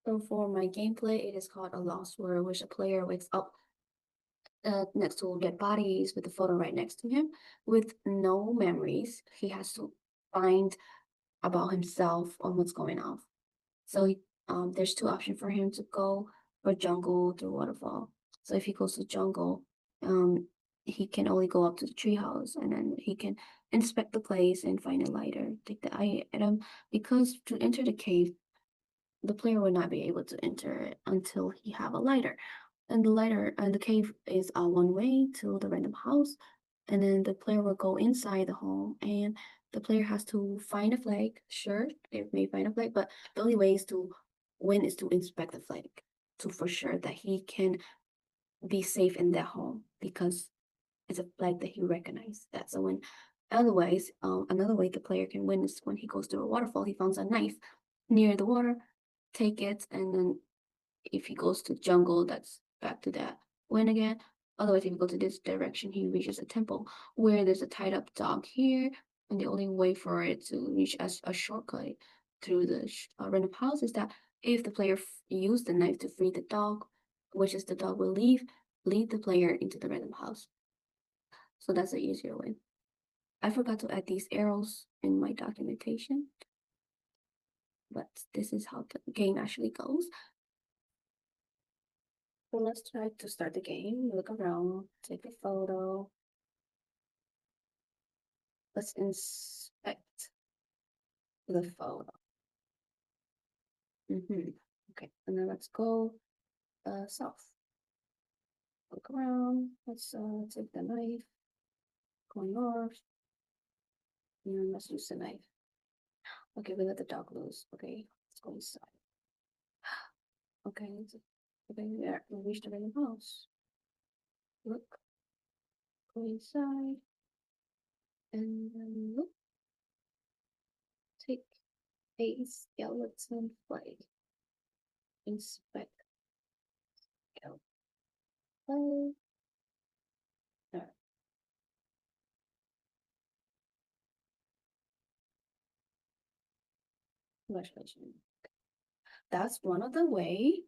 So for my gameplay, it is called a lost world, which a player wakes up next to dead bodies with the photo right next to him with no memories. He has to find about himself on what's going on. So there's two options for him to go for jungle through waterfall. So if he goes to jungle, he can only go up to the treehouse and then he can inspect the place and find a lighter, take the item. Because to enter the cave, the player will not be able to enter it until he have a lighter. And the lighter and the cave is one way to the random house. And then the player will go inside the home and the player has to find a flag. Sure, they may find a flag, but the only way is to win is to inspect the flag to for sure that he can be safe in that home because it's a flag that he recognizes. That's a win. Otherwise, another way the player can win is when he goes to a waterfall, he finds a knife near the water, take it, and then if he goes to jungle, that's back to that win again. Otherwise, if you go to this direction, he reaches a temple where there's a tied up dog here, and the only way for it to reach as a shortcut through the random house is that if the player use the knife to free the dog, which is the dog will lead the player into the random house. So that's the easier way. I forgot to add these arrows in my documentation, but this is how the game actually goes. So let's try to start the game. Look around, take a photo. Let's inspect the photo. Okay, and then let's go south. Look around. Let's take the knife. Go north. And let's use the knife. Okay, we let the dog loose. Okay, let's go inside. Okay, okay, there. We reached the random house. Look, go inside. And then look. Take a skeleton flag. Inspect skeleton flag. There. Congratulations. That's one of the way.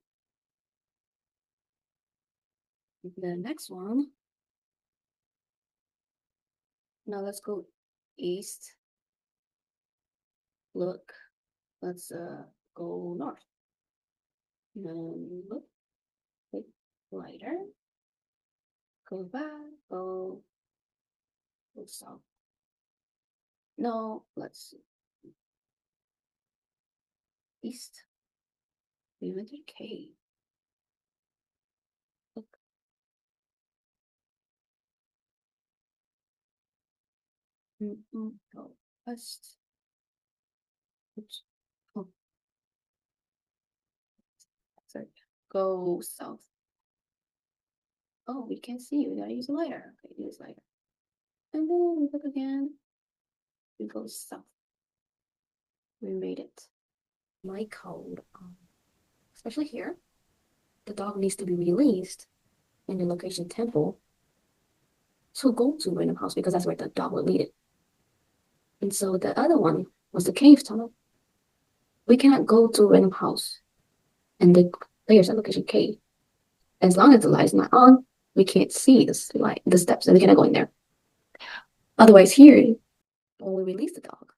The next one. Now let's go east. Look. Let's go north. Then look. Click lighter. Go back. Go south. No, let's see. East. We went to the cave. Look. Go west. Oops. Oh, sorry. Go south. Oh, we can't see. We gotta use a lighter. Okay, use lighter. And then we look again. We go south. We made it. My code, especially here, the dog needs to be released in the location temple to go to random house because that's where the dog will lead it. And so the other one was the cave tunnel. We cannot go to random house and the players at location cave. As long as the light is not on, we can't see the steps, and we cannot go in there. Otherwise, here, when we release the dog,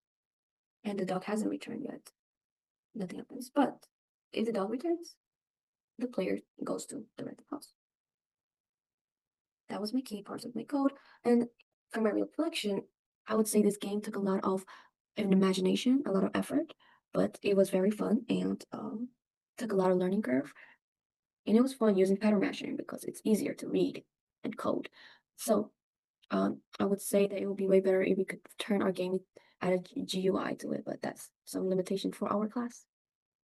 and the dog hasn't returned yet, nothing happens. But if the dog returns, the player goes to the random house. That was my key parts of my code. And from my reflection, I would say this game took a lot of an imagination, a lot of effort, but it was very fun and took a lot of learning curve. And it was fun using pattern matching because it's easier to read and code. So I would say that it would be way better if we could turn our game, add a GUI to it, but that's some limitation for our class.